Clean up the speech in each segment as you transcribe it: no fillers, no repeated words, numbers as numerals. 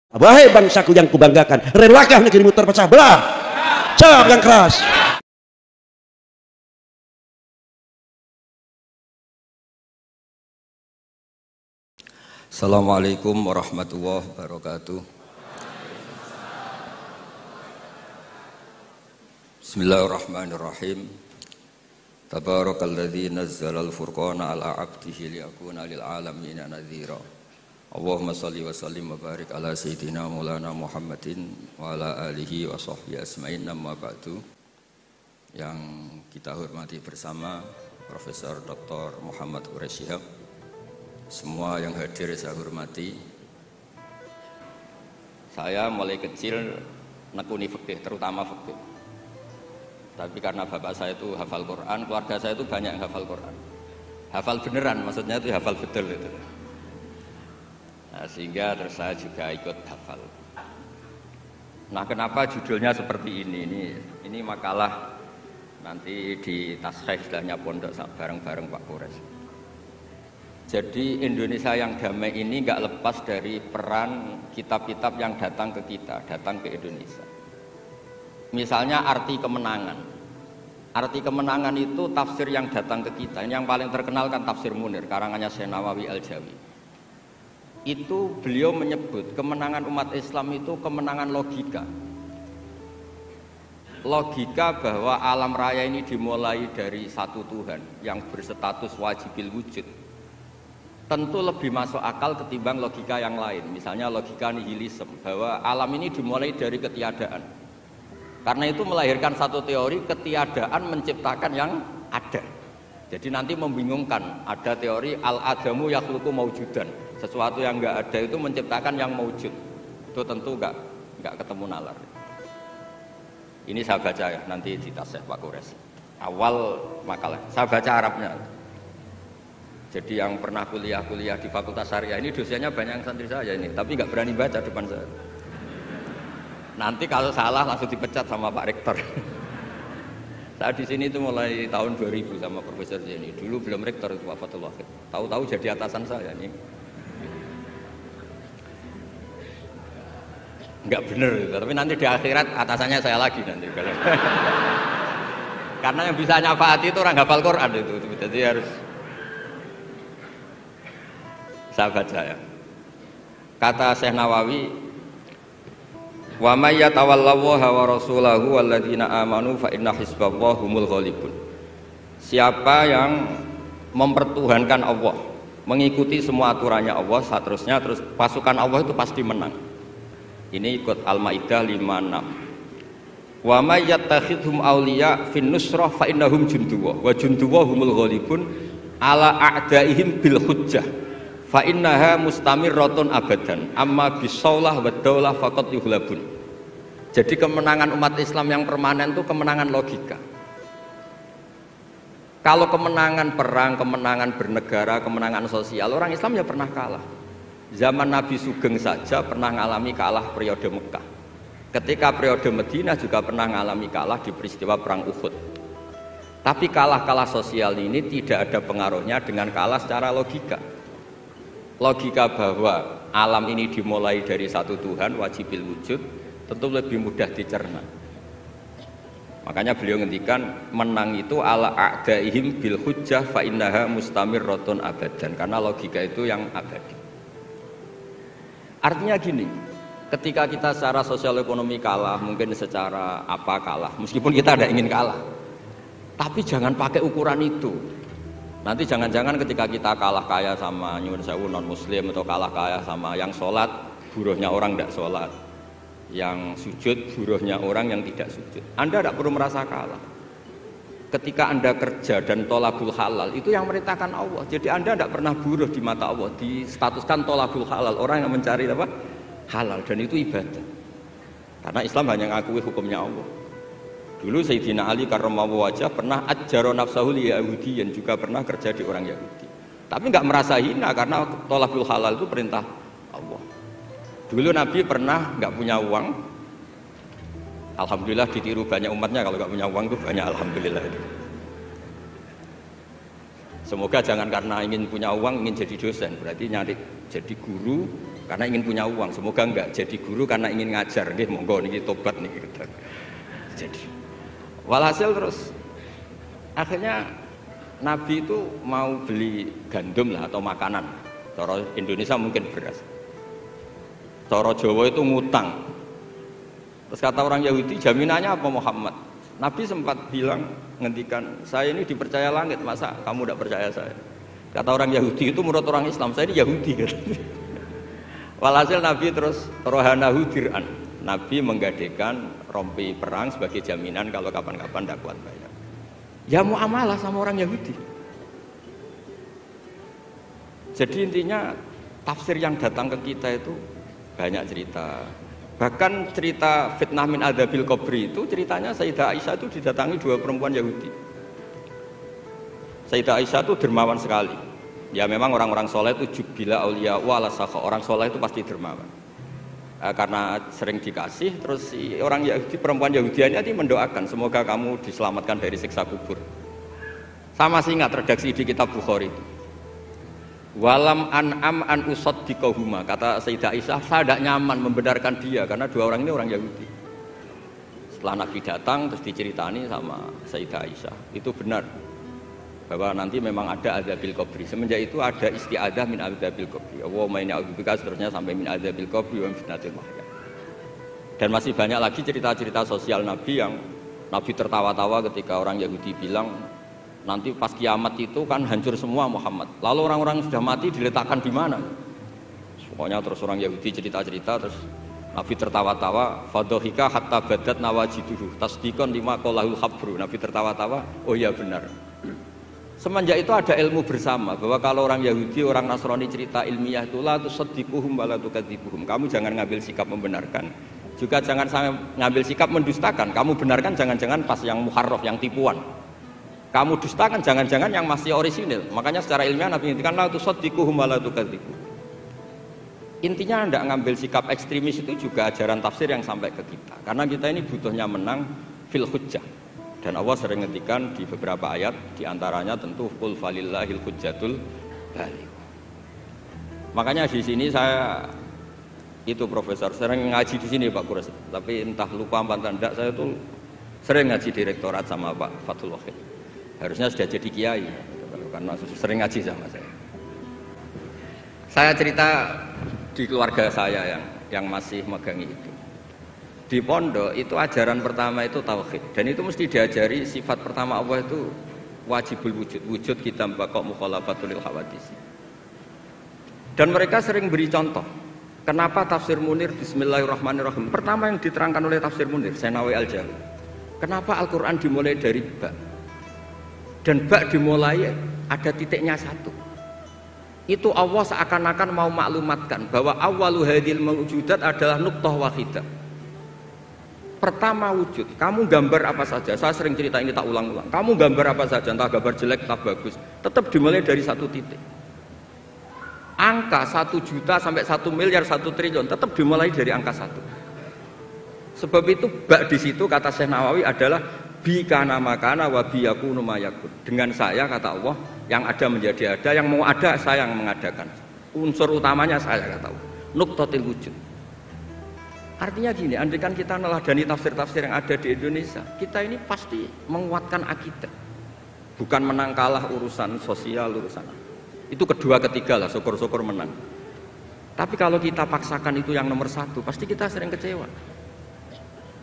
Wahai bangsaku yang kubanggakan, relakah negerimu terpecah belah? Jawab yang keras. Assalamualaikum warahmatullahi wabarakatuh. Bismillahirrahmanirrahim. Tabarakalladzi nazzalal furqana ala 'abdihi liyakuna lil 'alamin nadhira. Allahumma shalli wa sallim wa barik ala sayyidina Maulana Muhammadin wa ala alihi wa sahbihi asma'in, amma ba'du. Yang kita hormati bersama Profesor Dr. Muhammad Quraish Shihab, semua yang hadir saya hormati. Saya mulai kecil nekuni fikih, terutama fikih. Tapi karena bapak saya itu hafal Quran, keluarga saya itu banyak yang hafal Quran. Hafal beneran, maksudnya itu hafal betul itu. Nah, sehingga terus saya juga ikut hafal. Nah, kenapa judulnya seperti ini? Ini makalah nanti di taskhih istilahnya pondok bareng-bareng Pak Quraish. Jadi Indonesia yang damai ini nggak lepas dari peran kitab-kitab yang datang ke kita, datang ke Indonesia. Misalnya arti kemenangan. Arti kemenangan itu tafsir yang datang ke kita. Ini yang paling terkenal kan tafsir Munir, karangannya Syekh Nawawi Al-Jawi. Itu beliau menyebut kemenangan umat Islam itu kemenangan logika. Logika bahwa alam raya ini dimulai dari satu Tuhan yang berstatus wajibil wujud. Tentu lebih masuk akal ketimbang logika yang lain. Misalnya logika nihilisme, bahwa alam ini dimulai dari ketiadaan. Karena itu melahirkan satu teori ketiadaan menciptakan yang ada. Jadi nanti membingungkan, ada teori al-adamu yakhluqu maujudan. Sesuatu yang enggak ada itu menciptakan yang maujud. Itu tentu enggak ketemu nalar. Ini saya baca ya, nanti di taskhih Pak Quraish. Awal makalah, saya baca Arabnya. Jadi yang pernah kuliah di Fakultas Syariah ini dosennya banyak yang santri saya ini, tapi nggak berani baca depan saya. Nanti kalau salah langsung dipecat sama Pak Rektor. Saya di sini itu mulai tahun 2000 sama Profesor Jenny. Dulu belum Rektor itu Pak Fatul Wahid. Tahu-tahu jadi atasan saya ini. Nggak bener, tapi nanti di akhirat atasannya saya lagi nanti. Karena yang bisa nyafaati itu orang hafal Quran itu, jadi harus. Saya baca ya. Kata Syekh Nawawi, wa may yatawallallaha wa rasulahu walladzina amanu fa inna hizballahi humul ghalibun. Siapa yang mempertuhankan Allah, mengikuti semua aturannya Allah, seterusnya terus pasukan Allah itu pasti menang. Ini ikut Al-Maidah 56. Wa may yattakhidhum awliya fin nusrah fa innahum junduwah wa junduwah humul ghalibun ala a'daihim bil hujjah. Fa innaha mustamirratun abadan amma bisaulah wa daulah faqat yuhlabun. Jadi kemenangan umat Islam yang permanen itu kemenangan logika. Kalau kemenangan perang, kemenangan bernegara, kemenangan sosial, orang Islam ya pernah kalah. Zaman Nabi Sugeng saja pernah mengalami kalah periode Mekah. Ketika periode Madinah juga pernah mengalami kalah di peristiwa perang Uhud. Tapi kalah-kalah sosial ini tidak ada pengaruhnya dengan kalah secara logika. Logika bahwa alam ini dimulai dari satu Tuhan wajibil wujud tentu lebih mudah dicerna. Makanya beliau ngendikan menang itu ala a'daihim bil hujjah fa innaha mustamirratun abadan, karena logika itu yang abadi. Artinya gini, ketika kita secara sosial ekonomi kalah, mungkin secara apa kalah, meskipun kita tidak ingin kalah, tapi jangan pakai ukuran itu. Nanti jangan-jangan ketika kita kalah kaya sama nyuwun sewu non muslim, atau kalah kaya sama yang sholat, buruhnya orang tidak sholat, yang sujud, buruhnya orang yang tidak sujud, Anda tidak perlu merasa kalah. Ketika Anda kerja dan tolabul halal, itu yang merintahkan Allah. Jadi Anda tidak pernah buruh di mata Allah, distatuskan tolabul halal, orang yang mencari apa? Halal, dan itu ibadah. Karena Islam hanya mengakui hukumnya Allah. Dulu Sayyidina Ali karramallahu wajhah pernah ajjaro nafsahu li yahudiyan, juga pernah kerja di orang Yahudi. Tapi nggak merasa hina karena tolabul halal itu perintah Allah. Dulu Nabi pernah nggak punya uang. Alhamdulillah ditiru banyak umatnya, kalau nggak punya uang itu banyak alhamdulillah itu. Semoga jangan karena ingin punya uang ingin jadi dosen, berarti nyari jadi guru karena ingin punya uang. Semoga enggak jadi guru karena ingin ngajar. Nggih, monggo niki tobat niki. Jadi walhasil terus akhirnya Nabi itu mau beli gandum lah atau makanan. Cara Indonesia mungkin beras. Cara Jawa itu ngutang. Terus kata orang Yahudi, jaminannya apa Muhammad? Nabi sempat bilang, ngendikan, saya ini dipercaya langit, masa kamu tidak percaya saya? Kata orang Yahudi itu menurut orang Islam, saya ini Yahudi. Walhasil Nabi terus rohanahu dir'an. Nabi menggadekan rompi perang sebagai jaminan kalau kapan-kapan tidak kuat bayar. Ya muamalah sama orang Yahudi. Jadi intinya tafsir yang datang ke kita itu banyak cerita. Bahkan cerita fitnah min adzabil qabri itu ceritanya Sayyidah Aisyah itu didatangi 2 perempuan Yahudi. Sayyidah Aisyah itu dermawan sekali. Ya memang orang-orang soleh itu jubila auliya wala sakha. Orang soleh itu pasti dermawan. Karena sering dikasih, terus si orang Yahudi, perempuan Yahudianya ini mendoakan semoga kamu diselamatkan dari siksa kubur. Sama sih ingat redaksi di kitab Bukhari itu. Walam an'am an usaddiqahuma, kata Sayyidah Aisyah, saya tidak nyaman membenarkan dia karena 2 orang ini orang Yahudi. Setelah Nabi datang terus diceritani sama Sayyidah Aisyah, itu benar bahwa nanti memang ada adzabil qabri. Semenjak itu ada isti'adzah min adzabil qabri. Allahumma inni a'udzubika, seterusnya sampai min adzabil qabri wa min fitnatil mahya. Dan masih banyak lagi cerita-cerita sosial Nabi yang Nabi tertawa-tawa ketika orang Yahudi bilang nanti pas kiamat itu kan hancur semua Muhammad. Lalu orang-orang sudah mati diletakkan di mana? Pokoknya terus orang Yahudi cerita-cerita, terus Nabi tertawa-tawa, fadhika hatta badat nawajiduhu tasdiqan lima qalahul habru. Nabi tertawa-tawa, oh iya benar. Semenjak itu ada ilmu bersama bahwa kalau orang Yahudi, orang Nasrani cerita ilmiah itu la tusaddiquhum wa la tukadzibuhum. Kamu jangan ngambil sikap membenarkan, juga jangan sampai ngambil sikap mendustakan. Kamu benarkan jangan-jangan pas yang muharraf, yang tipuan. Kamu dustakan jangan-jangan yang masih orisinil. Makanya secara ilmiah Nabi ngintikan la tusaddiquhum wa la tukadzibuhum. Intinya tidak ngambil sikap ekstremis itu juga ajaran tafsir yang sampai ke kita. Karena kita ini butuhnya menang fil hujjah. Dan Allah sering ngendikan di beberapa ayat, diantaranya tentu qul falillahil hujjatul baligh. Makanya di sini saya itu profesor sering ngaji di sini Pak Kures. Tapi entah lupa apa tidak, saya tuh sering ngaji direktorat sama Pak Fathul Wahid. Harusnya sudah jadi kiai karena sering ngaji sama saya. Saya cerita di keluarga saya yang masih megangi itu. Di pondok itu ajaran pertama itu tauhid, dan itu mesti diajari sifat pertama Allah itu wajibul wujud kita mbaqo mukhalafatul hawadis. Dan mereka sering beri contoh. Kenapa tafsir Munir bismillahirrahmanirrahim? Pertama yang diterangkan oleh tafsir Munir Senawi Al-Jawi. Kenapa Al-Qur'an dimulai dari ba? Dan ba dimulai ada titiknya 1. Itu Allah seakan-akan mau maklumatkan bahwa awwalu hadil mawjudat adalah nuqtah wahidah. Pertama wujud, kamu gambar apa saja, saya sering cerita ini tak ulang-ulang. Kamu gambar apa saja, entah gambar jelek, entah bagus, tetap dimulai dari 1 titik. Angka 1 juta sampai 1 miliar, 1 triliun tetap dimulai dari angka 1. Sebab itu bak di situ kata Syekh Nawawi adalah bi kana makana wa bi yakunu mayakun. Dengan saya kata Allah, yang ada menjadi ada, yang mau ada saya yang mengadakan. Unsur utamanya saya kata Allah. Nuqtatil wujud. Artinya gini, andaikan kita neladani tafsir-tafsir yang ada di Indonesia, kita ini pasti menguatkan akidah. Bukan menang kalah urusan sosial, urusan itu kedua ketiga lah, syukur-syukur menang. Tapi kalau kita paksakan itu yang nomor 1, pasti kita sering kecewa.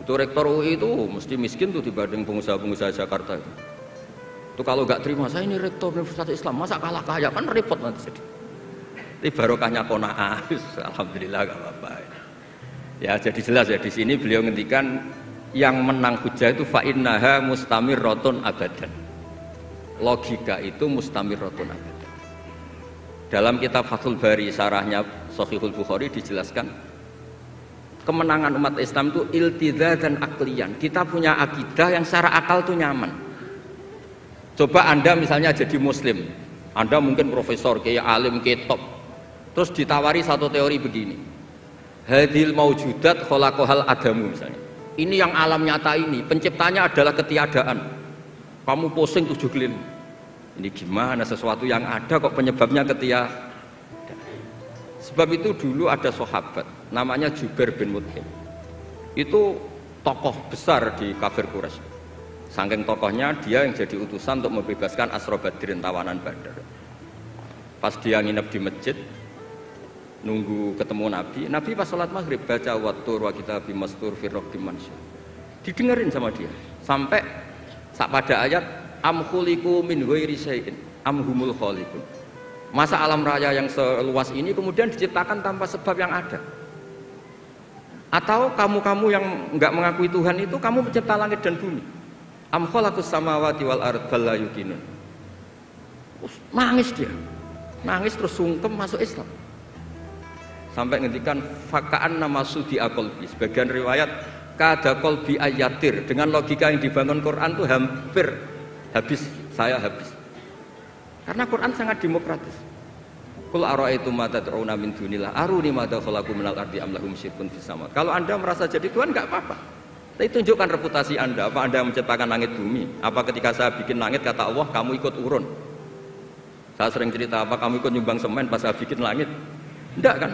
Itu rektor UI itu mesti miskin tuh dibanding pengusaha-pengusaha Jakarta itu. Itu kalau nggak terima, saya ini rektor Universitas Islam, masa kalah kaya, kan repot nanti sedih. Tapi barokahnya qanaah, alhamdulillah gak apa-apa. Ya jadi jelas ya di sini beliau ngendikan yang menang hujjah itu fa innaha mustamirratun abadan. Logika itu mustamirratun abadan. Dalam kitab Fathul Bari sarahnya Shahihul Bukhari dijelaskan kemenangan umat Islam itu iltidza dan aklian. Kita punya akidah yang secara akal tuh nyaman. Coba Anda misalnya jadi muslim, Anda mungkin profesor, kayak alim, kayak top. Terus ditawari satu teori begini. Hadil maujudat khalaqahal adamu misalnya. Ini yang alam nyata ini, penciptanya adalah ketiadaan. Kamu pusing 7 keliling. Ini gimana sesuatu yang ada kok penyebabnya ketiadaan? Sebab itu dulu ada sahabat namanya Jubair bin Mut'im. Itu tokoh besar di kafir Quraisy. Saking tokohnya dia yang jadi utusan untuk membebaskan Asra Badrin, tawanan Badar. Pas dia nginep di masjid nunggu ketemu Nabi, Nabi pas sholat maghrib baca wattur wa kitabim mastur fi raqqim mansur. Didengerin sama dia sampai pada ayat am khuliqu min ghairi syai'in am humul khaliqun. Masa alam raya yang seluas ini kemudian diciptakan tanpa sebab yang ada? Atau kamu-kamu yang enggak mengakui Tuhan itu kamu pencipta langit dan bumi? Am khalaqus samawati wal ard bal la yuqinun. Nangis dia. Nangis terus sungkem masuk Islam. Sampai ngendikan fakaan nama sudi qalbi. Sebagian riwayat kada qalbi ayatir. Dengan logika yang dibangun Quran itu hampir habis, saya habis. Karena Quran sangat demokratis. Qul ara'aytum ma tad'una min dunillah aruni ma khalaqu minal ardi am lahum syirkun fis sama. Kalau Anda merasa jadi Tuhan enggak apa-apa. Tapi tunjukkan reputasi Anda. Apa Anda menciptakan langit bumi? Apa ketika saya bikin langit kata Allah kamu ikut urun? Saya sering cerita apa kamu ikut nyumbang semen pas saya bikin langit? Enggak kan?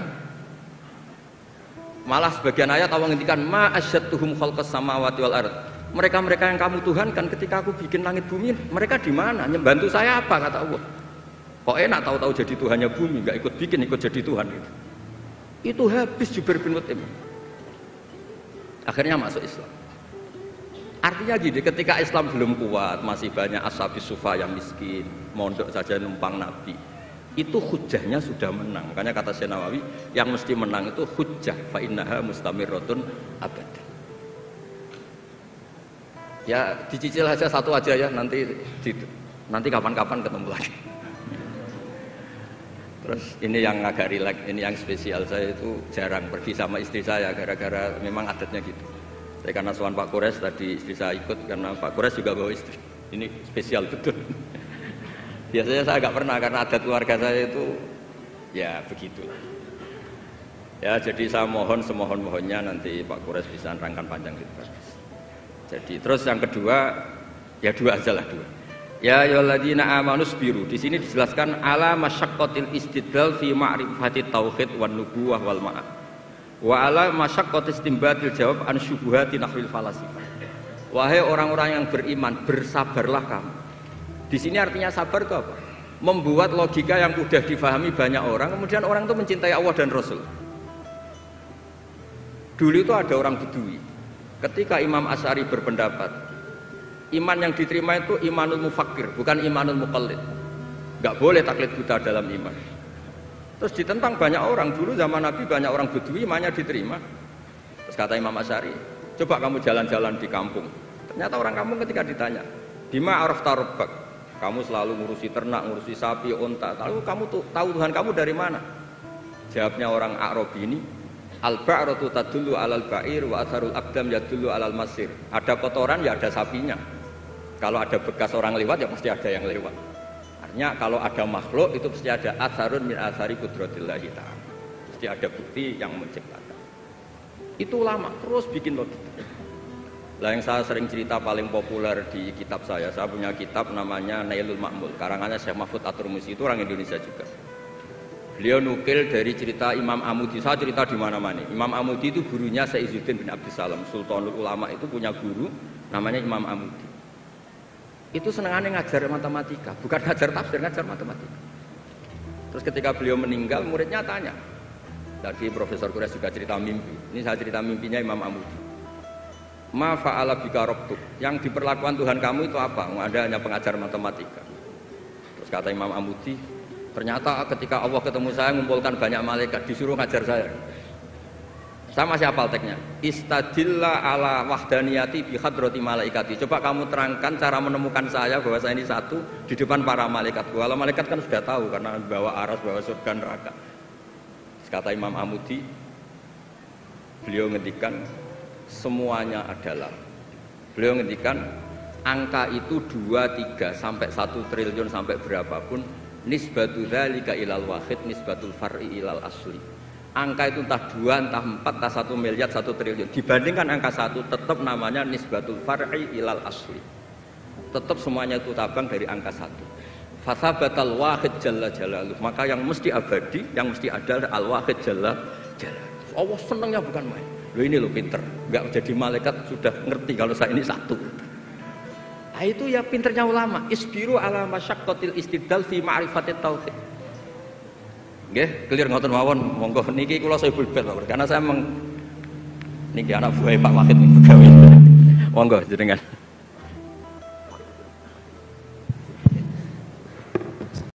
Malah sebagian ayat Allah ngendikan ma asyadtuhum khalqas samawati wal ard. Mereka-mereka yang kamu tuhankan ketika aku bikin langit bumi, mereka di mana? Membantu saya apa kata Allah? Kok enak tahu-tahu jadi Tuhannya bumi, enggak ikut bikin, ikut jadi Tuhan gitu. Itu habis Jubair bin Mut'im. Akhirnya masuk Islam. Artinya gini, ketika Islam belum kuat, masih banyak ashabis sufa yang miskin, mondok saja numpang Nabi. Itu hujahnya sudah menang. Makanya kata Syekh Nawawi, yang mesti menang itu hujah fa innaha mustamirratun abadan. Ya dicicil aja satu aja ya, nanti kapan-kapan ketemu lagi. Terus ini yang agak rileks, ini yang spesial. Saya itu jarang pergi sama istri saya gara-gara memang adatnya gitu. Saya karena suan Pak Kores tadi istri saya ikut karena Pak Kores juga bawa istri. Ini spesial betul. Biasanya saya nggak pernah karena adat keluarga saya itu ya begitu. Ya jadi saya mohon semohon-mohonnya nanti Pak Kores bisa nerangkan panjang lebar. Jadi terus yang kedua ya dua aja lah dua. Ya ayyuhalladzina amanu sabiru. Di sini dijelaskan ala masyaqqatil istidlal fi ma'rifati tauhid wan nubuwah wal ma'ad. Wa ala masyaqqatis istinbatil jawab an syubuhati nahwil falasifah. Wahai orang-orang yang beriman, bersabarlah kamu. Di sini artinya sabar itu apa? Membuat logika yang mudah difahami banyak orang, kemudian orang itu mencintai Allah dan Rasul. Dulu itu ada orang Bedui. Ketika Imam Asy'ari berpendapat, iman yang diterima itu imanul mufakkir, bukan imanul muqallid. Enggak boleh taklid buta dalam iman. Terus ditentang banyak orang. Dulu zaman Nabi banyak orang Bedui imannya diterima. Terus kata Imam Asy'ari, coba kamu jalan-jalan di kampung. Ternyata orang kampung ketika ditanya, bima arafta rabbak? Kamu selalu ngurusi ternak, ngurusi sapi, unta. Lalu kamu tahu Tuhan kamu dari mana? Jawabnya orang Arabi ini, al-ba'ratu tadullu alal ba'ir wa atharul aqdam yadullu alal masir. Ada kotoran ya ada sapinya. Kalau ada bekas orang lewat ya pasti ada yang lewat. Artinya kalau ada makhluk itu pasti ada atharun min athari qudratillahi ta'ala. Pasti ada bukti yang menciptakan. Itu ulama terus bikin logika. Lah yang saya sering cerita paling populer di kitab saya punya kitab namanya Nailul Ma'mul, karangannya Syekh Mahfud At-Turmusi, itu orang Indonesia juga. Beliau nukil dari cerita Imam Amudi. Saya cerita di mana-mana. Imam Amudi itu gurunya Syekh Izzuddin bin Abdussalam, Sultanul Ulama itu punya guru namanya Imam Amudi. Itu senangannya ngajar matematika, bukan ngajar tafsir, ngajar matematika. Terus ketika beliau meninggal, muridnya tanya. Tadi Profesor Kures juga cerita mimpi. Ini saya cerita mimpinya Imam Amudi. Ma fa'ala bika rabbuk, yang diperlakukan Tuhan kamu itu apa? Anda hanya pengajar matematika. Terus kata Imam Amudi, ternyata ketika Allah ketemu saya mengumpulkan banyak malaikat, disuruh ngajar saya. Saya masih hafal teksnya. Istadilla ala wahdaniyati bi hadrati malaikati. Coba kamu terangkan cara menemukan saya bahwa saya ini satu di depan para malaikat. Kalau malaikat kan sudah tahu karena bawa aras, bawa surga neraka. Terus kata Imam Amudi, beliau ngendikan semuanya adalah, beliau ngendikan angka itu 2, 3 sampai 1 triliun sampai berapapun, nisbatu dzalika ilal wahid nisbatul far'i ilal asli. Angka itu entah 2, entah 4, entah 1 miliar, 1 triliun. Dibandingkan angka 1 tetap namanya nisbatul far'i ilal asli. Tetap semuanya itu tabang dari angka 1. Fathabatal wahid jalla jalaluh. Maka yang mesti abadi, yang mesti ada al wahid jalla jalaluh. Allah senangnya bukan main. Loh ini lo pinter, nggak jadi malaikat sudah ngerti kalau saya ini satu. Nah, itu ya pinternya ulama. Isbiru ala masyaqqatil istidlal fi ma'rifatit tauhid. Nggih, clear ngoten mawon. Monggo niki kula saya bulbet karena saya niki anak buah Pak Wahid pegawai. Monggo jenengan.